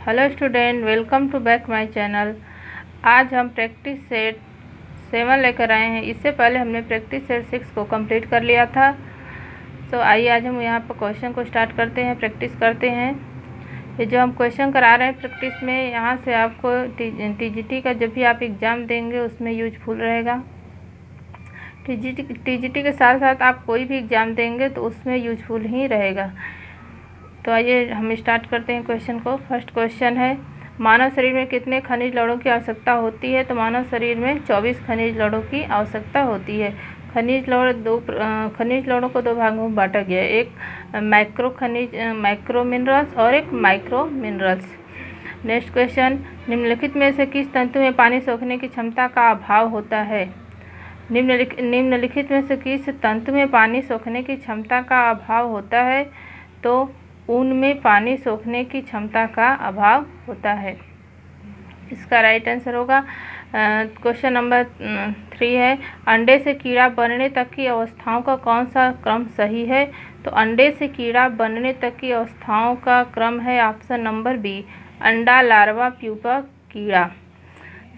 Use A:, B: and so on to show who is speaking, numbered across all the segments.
A: Hello student, welcome to back my channel. आज हम practice set 7 लेकर आए हैं। इससे पहले हमने प्रैक्टिस सेट 6 को कंप्लीट कर लिया था। तो आइए आज हम यहाँ पर क्वेश्चन को स्टार्ट करते हैं, प्रैक्टिस करते हैं। ये जो हम क्वेश्चन करा रहे हैं प्रैक्टिस में, यहाँ से आपको टीजीटी का जब भी आप एग्ज़ाम देंगे उसमें यूजफुल रहेगा। टीजीटी के साथ साथ आप कोई भी एग्ज़ाम देंगे तो उसमें यूजफुल ही रहेगा। तो आइए हम स्टार्ट करते हैं क्वेश्चन को। फर्स्ट क्वेश्चन है, मानव शरीर में कितने खनिज लवणों की आवश्यकता होती है? तो मानव शरीर में 24 खनिज लवणों की आवश्यकता होती है। खनिज लवणों को दो भागों में बांटा गया है, एक माइक्रो मिनरल्स और एक माइक्रो मिनरल्स। नेक्स्ट क्वेश्चन, निम्नलिखित में से किस तंतु में पानी सोखने की क्षमता का अभाव होता है? निम्नलिखित में से किस तंतु में पानी सोखने की क्षमता का अभाव होता है? तो ऊन में पानी सोखने की क्षमता का अभाव होता है। इसका राइट आंसर होगा। क्वेश्चन नंबर 3 है, अंडे से कीड़ा बनने तक की अवस्थाओं का कौन सा क्रम सही है? तो अंडे से कीड़ा बनने तक की अवस्थाओं का क्रम है ऑप्शन नंबर बी, अंडा, लार्वा, प्यूपा, कीड़ा।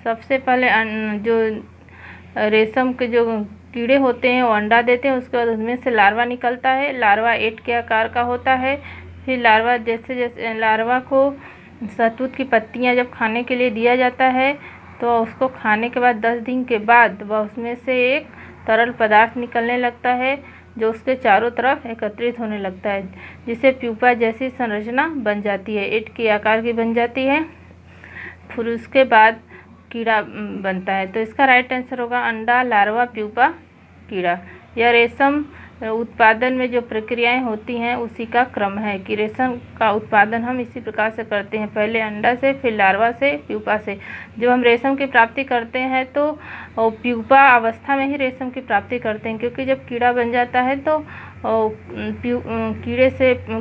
A: सबसे पहले जो रेशम के जो कीड़े होते हैं वो अंडा देते हैं, उसके बाद उसमें से लार्वा निकलता है। लार्वा 8 के आकार का होता है। फिर लार्वा जैसे लार्वा को शहतूत की पत्तियां जब खाने के लिए दिया जाता है तो उसको खाने के बाद 10 दिन के बाद वह उसमें से एक तरल पदार्थ निकलने लगता है जो उसके चारों तरफ एकत्रित होने लगता है, जिसे प्यूपा जैसी संरचना बन जाती है, 8 के आकार की बन जाती है। फिर उसके बाद कीड़ा बनता है। तो इसका राइट आंसर होगा अंडा, लार्वा, प्यूपा, कीड़ा। यह रेशम उत्पादन में जो प्रक्रियाएं होती हैं उसी का क्रम है कि रेशम का उत्पादन हम इसी प्रकार से करते हैं, पहले अंडा से, फिर लार्वा से, प्यूपा से। जब हम रेशम की प्राप्ति करते हैं तो प्यूपा अवस्था में ही रेशम की प्राप्ति करते हैं, क्योंकि जब कीड़ा बन जाता है तो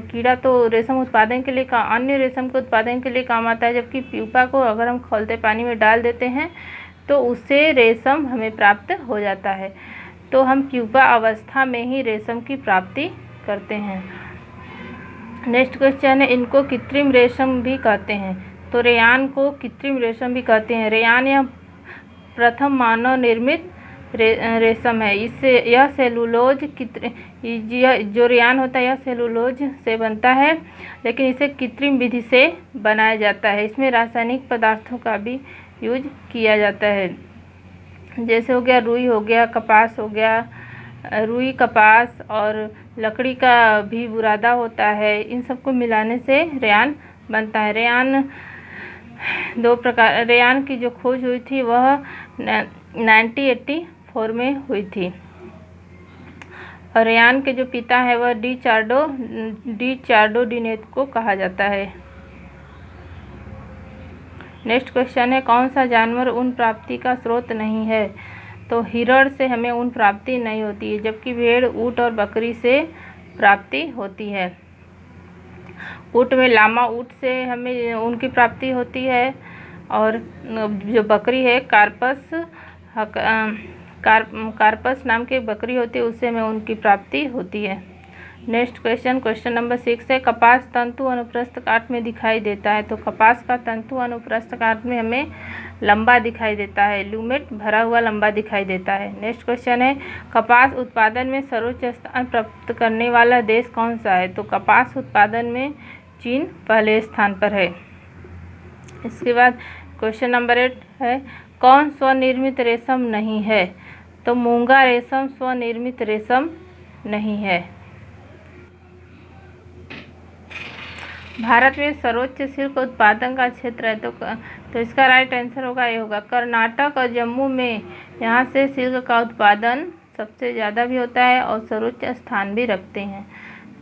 A: कीड़ा तो रेशम उत्पादन के लिए अन्य रेशम के उत्पादन के लिए काम आता है, जबकि प्यूपा को अगर हम खौलते पानी में डाल देते हैं तो उससे रेशम हमें प्राप्त हो जाता है। तो हम प्यूपा अवस्था में ही रेशम की प्राप्ति करते हैं। नेक्स्ट क्वेश्चन है, इनको कृत्रिम रेशम भी कहते हैं। तो रेयान को कृत्रिम रेशम भी कहते हैं। रेयान यह प्रथम मानव निर्मित रेशम है। इससे यह सेलुलोज जो रेयान होता है यह सेलुलोज से बनता है, लेकिन इसे कृत्रिम विधि से बनाया जाता है। इसमें रासायनिक पदार्थों का भी यूज किया जाता है, जैसे हो गया रुई, हो गया कपास, हो गया रुई, कपास और लकड़ी का भी बुरादा होता है। इन सबको मिलाने से रेयान बनता है। रेयान की जो खोज हुई थी वह 1984 में हुई थी। और रेयान के जो पिता है वह डी चार्डो डिनेट को कहा जाता है। नेक्स्ट क्वेश्चन है, कौन सा जानवर ऊन प्राप्ति का स्रोत नहीं है? तो हिरण से हमें ऊन प्राप्ति नहीं होती है, जबकि भेड़, ऊँट और बकरी से प्राप्ति होती है। ऊँट में लामा ऊँट से हमें ऊन की प्राप्ति होती है, और जो बकरी है कार्पस नाम की बकरी होती है, उससे हमें ऊन की प्राप्ति होती है। नेक्स्ट क्वेश्चन नंबर 6 है, कपास तंतु अनुप्रस्थ काट में दिखाई देता है। तो कपास का तंतु अनुप्रस्थ काट में हमें लंबा दिखाई देता है, ल्यूमेट भरा हुआ लंबा दिखाई देता है। नेक्स्ट क्वेश्चन है, कपास उत्पादन में सर्वोच्च स्थान प्राप्त करने वाला देश कौन सा है? तो कपास उत्पादन में चीन पहले स्थान पर है। इसके बाद क्वेश्चन नंबर 8 है, कौन स्वनिर्मित रेशम नहीं है? तो मूंगा रेशम स्वनिर्मित रेशम नहीं है। भारत में सर्वोच्च सिल्क उत्पादन का क्षेत्र है। तो इसका राइट आंसर होगा, ये होगा कर्नाटक और जम्मू में। यहाँ से सिल्क का उत्पादन सबसे ज़्यादा भी होता है और सर्वोच्च स्थान भी रखते हैं।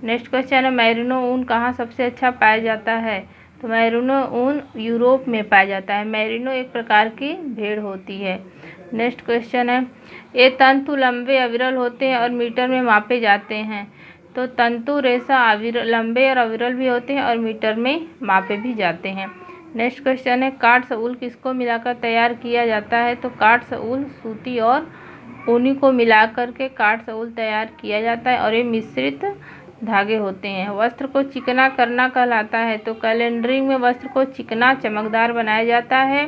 A: नेक्स्ट क्वेश्चन है, मैरिनो ऊन कहाँ सबसे अच्छा पाया जाता है? तो मैरिनो ऊन यूरोप में पाया जाता है। मैरिनो एक प्रकार की भेड़ होती है। नेक्स्ट क्वेश्चन है, ये तंतु लंबे अविरल होते हैं और मीटर में मापे जाते हैं। तो तंतु रेशा लंबे और अविरल भी होते हैं और मीटर में मापे भी जाते हैं। नेक्स्ट क्वेश्चन है, काठ से ऊल किसको मिलाकर तैयार किया जाता है? तो काठ से ऊल सूती और ऊनी को मिलाकर के काठ से ऊल तैयार किया जाता है, और ये मिश्रित धागे होते हैं। वस्त्र को चिकना करना कहलाता है। तो कैलेंडरिंग में वस्त्र को चिकना चमकदार बनाया जाता है।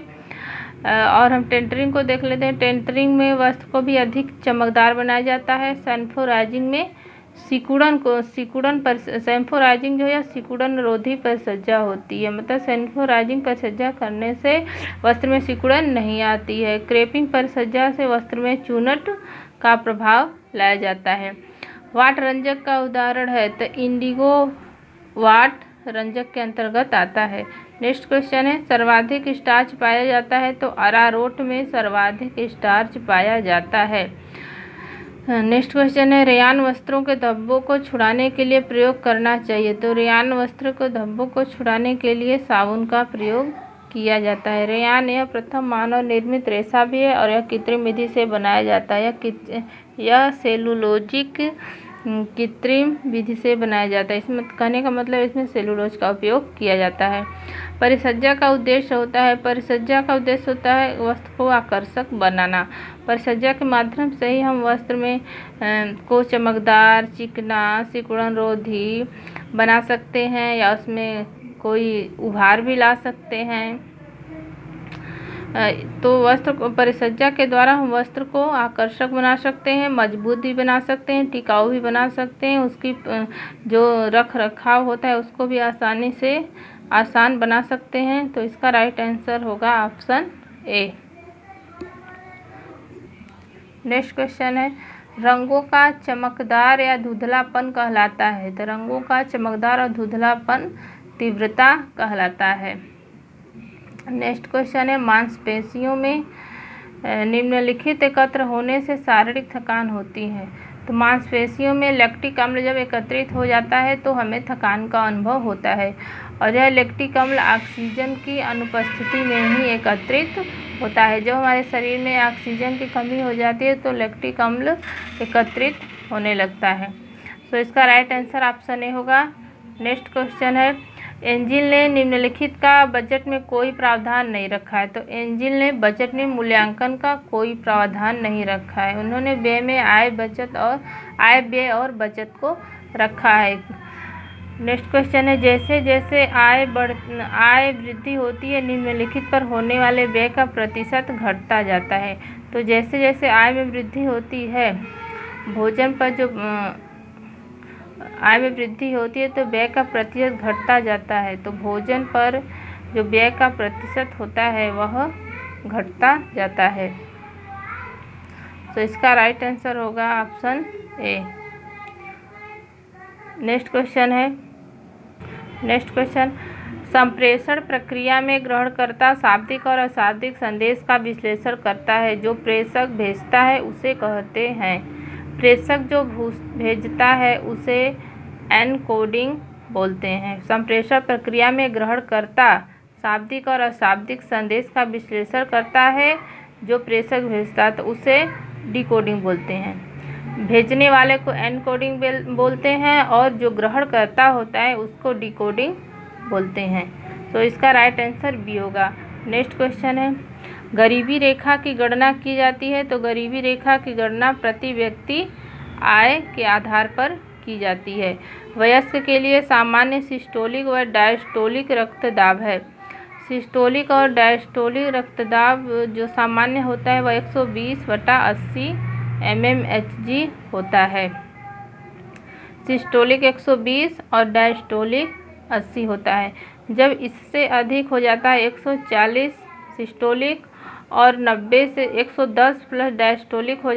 A: और हम टेंटरिंग को देख लेते हैं। टेंटरिंग में वस्त्र को भी अधिक चमकदार बनाया जाता है। सैम्फोराइजिंग में सैम्फोराइजिंग जो है सिकुड़न रोधी परिसज्जा होती है। मतलब सैम्फोराइजिंग परिसज्जा करने से वस्त्र में सिकुड़न नहीं आती है। क्रेपिंग परिसज्जा से वस्त्र में चूनट का प्रभाव लाया जाता है। वाट रंजक का उदाहरण है तो इंडिगो वाट रंजक के अंतर्गत आता है। नेक्स्ट क्वेश्चन है सर्वाधिक स्टार्च पाया जाता है तो अरारोट में सर्वाधिक स्टार्च पाया जाता है। नेक्स्ट क्वेश्चन है रेयान वस्त्रों के धब्बों को छुड़ाने के लिए प्रयोग करना चाहिए। तो रेयान वस्त्र को धब्बों को छुड़ाने के लिए साबुन का प्रयोग किया जाता है। रेयान यह प्रथम मानव निर्मित रेशा भी है और यह कृत्रिम विधि से बनाया जाता है। यह सेलुलोजिक कृत्रिम विधि से बनाया जाता है। इसमें कहने का मतलब इसमें सेलुलोज का उपयोग किया जाता है। परिसज्जा का उद्देश्य होता है वस्त्र को आकर्षक बनाना। परिसज्जा के माध्यम से ही हम वस्त्र में को चमकदार, चिकना, सिकुड़न रोधी बना सकते हैं या उसमें कोई उभार भी ला सकते हैं। तो वस्त्र को परिसज्जा के द्वारा हम वस्त्र को आकर्षक बना सकते हैं, मजबूत भी बना सकते हैं, टिकाऊ भी बना सकते हैं। उसकी जो रख रखाव होता है उसको भी आसान बना सकते हैं। तो इसका राइट आंसर होगा ऑप्शन ए। नेक्स्ट क्वेश्चन है रंगों का चमकदार या धुंधलापन कहलाता है। तो रंगों का चमकदार और धुंधलापन तीव्रता कहलाता है। नेक्स्ट क्वेश्चन है मांसपेशियों में निम्नलिखित एकत्र होने से शारीरिक थकान होती है। तो मांसपेशियों में लैक्टिक अम्ल जब एकत्रित हो जाता है तो हमें थकान का अनुभव होता है और यह लैक्टिक अम्ल ऑक्सीजन की अनुपस्थिति में ही एकत्रित होता है। जब हमारे शरीर में ऑक्सीजन की कमी हो जाती है तो लैक्टिक अम्ल एकत्रित होने लगता है। तो इसका राइट आंसर ऑप्शन ए होगा। नेक्स्ट क्वेश्चन है एंजिल ने निम्नलिखित का बजट में कोई प्रावधान नहीं रखा है। तो एंजिल ने बजट में मूल्यांकन का कोई प्रावधान नहीं रखा है। उन्होंने व्यय में आय व्यय और बचत को रखा है। नेक्स्ट क्वेश्चन है जैसे जैसे आय वृद्धि होती है निम्नलिखित पर होने वाले व्यय का प्रतिशत घटता जाता है। तो जैसे जैसे आय में वृद्धि होती है भोजन पर जो आय में वृद्धि होती है तो व्यय का प्रतिशत घटता जाता है। तो भोजन पर जो व्यय का प्रतिशत होता है वह घटता जाता है। तो इसका राइट आंसर होगा ऑप्शन ए। नेक्स्ट क्वेश्चन संप्रेषण प्रक्रिया में ग्रहणकर्ता शाब्दिक और अशाब्दिक संदेश का विश्लेषण करता है। जो प्रेषक भेजता है उसे कहते हैं। प्रेषक जो भेजता है उसे एनकोडिंग बोलते हैं। संप्रेषण प्रक्रिया में ग्रहणकर्ता शाब्दिक और अशाब्दिक संदेश का विश्लेषण करता है। जो प्रेषक भेजता है तो उसे डिकोडिंग बोलते हैं। भेजने वाले को एनकोडिंग बोलते हैं और जो ग्रहणकर्ता होता है उसको डिकोडिंग बोलते हैं। तो इसका राइट आंसर बी होगा। नेक्स्ट क्वेश्चन है गरीबी रेखा की गणना की जाती है। तो गरीबी रेखा की गणना प्रति व्यक्ति आय के आधार पर की जाती है। वयस्क के लिए सामान्य सिस्टोलिक व डायस्टोलिक रक्तदाब है। सिस्टोलिक और डायस्टोलिक रक्तदाब जो सामान्य होता है वह 120/80 mmHg होता है। सिस्टोलिक 120 और डायस्टोलिक 80 होता है। जब इससे अधिक हो जाता है 140 सिस्टोलिक और 90 से 110 प्लस डायस्टोलिक हो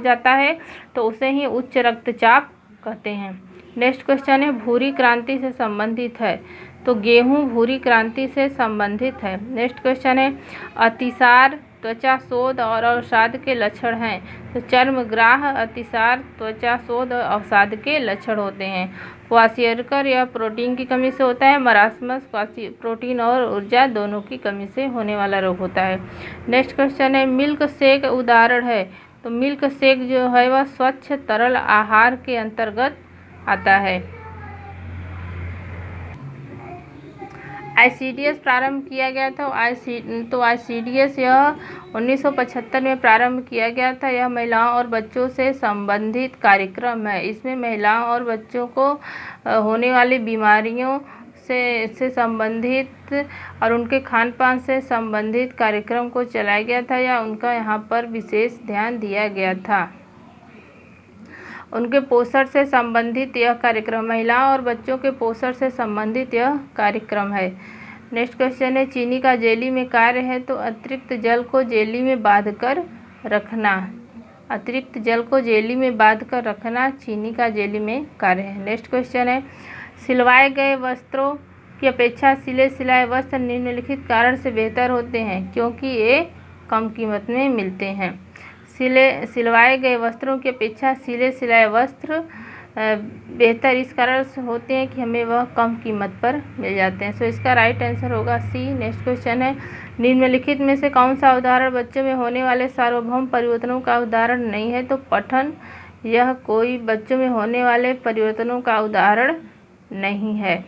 A: जाता है तो उसे ही उच्च रक्तचाप कहते हैं। नेक्स्ट क्वेश्चन है भूरी क्रांति से संबंधित है। तो गेहूं भूरी क्रांति से संबंधित है। नेक्स्ट क्वेश्चन है अतिसार त्वचा शोथ और अवसाद के लक्षण हैं। तो चर्मग्राह अतिसार त्वचा शोथ और अवसाद के लक्षण होते हैं। क्वाशियरकर यह प्रोटीन की कमी से होता है। मरासमस प्रोटीन और ऊर्जा दोनों की कमी से होने वाला रोग होता है। नेक्स्ट क्वेश्चन है मिल्क शेक उदाहरण है। तो मिल्क शेक जो है वह स्वच्छ तरल आहार के अंतर्गत आता है। ICDS प्रारंभ किया गया था। ICDS यह 1975 में प्रारंभ किया गया था। यह महिलाओं और बच्चों से संबंधित कार्यक्रम है। इसमें महिलाओं और बच्चों को होने वाली बीमारियों से संबंधित और उनके खान पान से संबंधित कार्यक्रम को चलाया गया था या उनका यहाँ पर विशेष ध्यान दिया गया था। उनके पोषण से संबंधित यह कार्यक्रम, महिलाओं और बच्चों के पोषण से संबंधित यह कार्यक्रम है। नेक्स्ट क्वेश्चन है, चीनी का जेली में कार्य है तो अतिरिक्त जल को जेली में बांध कर रखना। अतिरिक्त जल को जेली में बांध कर रखना चीनी का जेली में कार्य है। नेक्स्ट क्वेश्चन है, सिलवाए गए वस्त्रों की अपेक्षा सिले सिलाए वस्त्र निम्नलिखित कारण से बेहतर होते हैं क्योंकि ये कम कीमत में मिलते हैं। सिलवाए गए वस्त्रों की अपेक्षा सिले सिलाए वस्त्र बेहतर इस कारण से होते हैं कि हमें वह कम कीमत पर मिल जाते हैं। सो इसका राइट आंसर होगा सी। नेक्स्ट क्वेश्चन है, निम्नलिखित में से कौन सा उदाहरण बच्चों में होने वाले सार्वभौम परिवर्तनों का उदाहरण नहीं है? तो पठन, यह कोई बच्चों में होने वाले परिवर्तनों का उदाहरण नहीं है।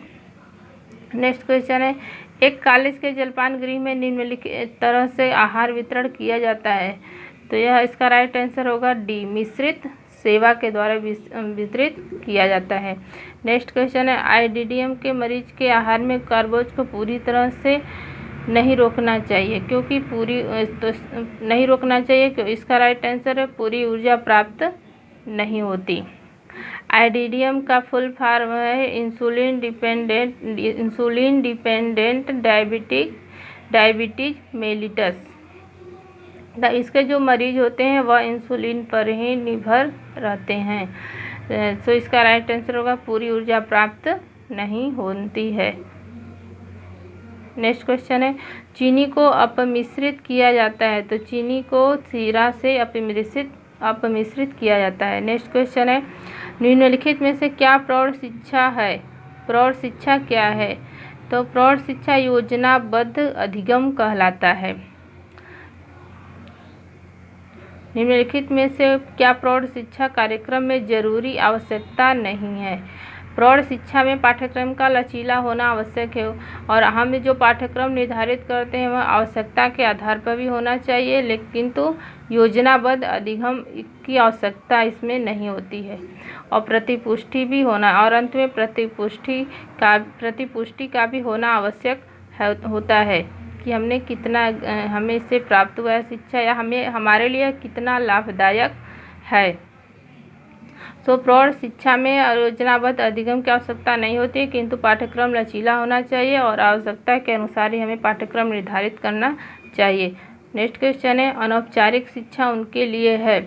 A: नेक्स्ट क्वेश्चन है, एक कॉलेज के जलपान गृह में निम्नलिखित तरह से आहार वितरण किया जाता है। तो यह इसका राइट आंसर होगा डी, मिश्रित सेवा के द्वारा वितरित किया जाता है। नेक्स्ट क्वेश्चन है, आईडीडीएम के मरीज के आहार में कार्बोज को पूरी तरह से नहीं रोकना चाहिए क्योंकि नहीं रोकना चाहिए। इसका राइट आंसर है पूरी ऊर्जा प्राप्त नहीं होती। आईडीडीएम का फुल फॉर्म है इंसुलिन डिपेंडेंट डायबिटीज मेलिटस। इसके जो मरीज होते हैं वह इंसुलिन पर ही निर्भर रहते हैं। सो इसका राइट आंसर होगा पूरी ऊर्जा प्राप्त नहीं होती है। नेक्स्ट क्वेश्चन है, चीनी को अपमिश्रित किया जाता है। तो चीनी को शीरा से अपमिश्रित किया जाता है। नेक्स्ट क्वेश्चन है, निम्नलिखित में से क्या प्रौढ़ शिक्षा है? प्रौढ़ शिक्षा क्या है? तो प्रौढ़ शिक्षा योजनाबद्ध अधिगम कहलाता है। निम्नलिखित में से क्या प्रौढ़ शिक्षा कार्यक्रम में जरूरी आवश्यकता नहीं है? प्रौढ़ शिक्षा में पाठ्यक्रम का लचीला होना आवश्यक है और हम जो पाठ्यक्रम निर्धारित करते हैं वह आवश्यकता के आधार पर भी होना चाहिए, लेकिन तो योजनाबद्ध अधिगम की आवश्यकता इसमें नहीं होती है। और प्रतिपुष्टि भी होना, और अंत में प्रतिपुष्टि का भी होना आवश्यक होता है कि हमें इससे प्राप्त हुआ है शिक्षा या हमारे लिए कितना लाभदायक है। सो प्रौढ़ शिक्षा में योजनाबद्ध अधिगम की आवश्यकता नहीं होती है, किंतु पाठ्यक्रम लचीला होना चाहिए और आवश्यकता के अनुसार ही हमें पाठ्यक्रम निर्धारित करना चाहिए। नेक्स्ट क्वेश्चन है, अनौपचारिक शिक्षा उनके लिए है।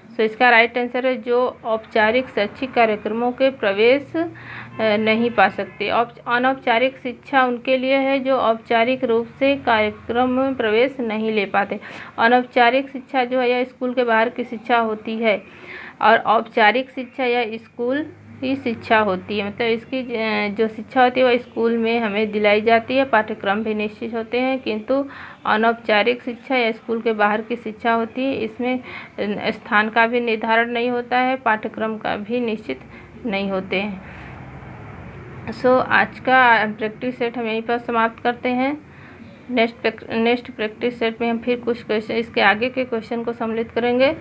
A: सो इसका राइट आंसर है जो औपचारिक शैक्षिक कार्यक्रमों के प्रवेश नहीं पा सकते। अनौपचारिक शिक्षा उनके लिए है जो औपचारिक रूप से कार्यक्रम में प्रवेश नहीं ले पाते। अनौपचारिक शिक्षा जो है यह स्कूल के बाहर की शिक्षा होती है और औपचारिक शिक्षा यह स्कूल की शिक्षा होती है। मतलब इसकी जो शिक्षा होती है वह स्कूल में हमें दिलाई जाती है, पाठ्यक्रम भी निश्चित होते हैं, किंतु अनौपचारिक शिक्षा या स्कूल के बाहर की शिक्षा होती है। इसमें स्थान का भी निर्धारण नहीं होता है, पाठ्यक्रम का भी निश्चित नहीं होते हैं। सो आज का प्रैक्टिस सेट हम यहीं पर समाप्त करते हैं। नेक्स्ट प्रैक्टिस सेट में हम फिर कुछ क्वेश्चन, इसके आगे के क्वेश्चन को सम्मिलित करेंगे।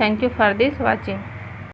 A: Thank you for this watching.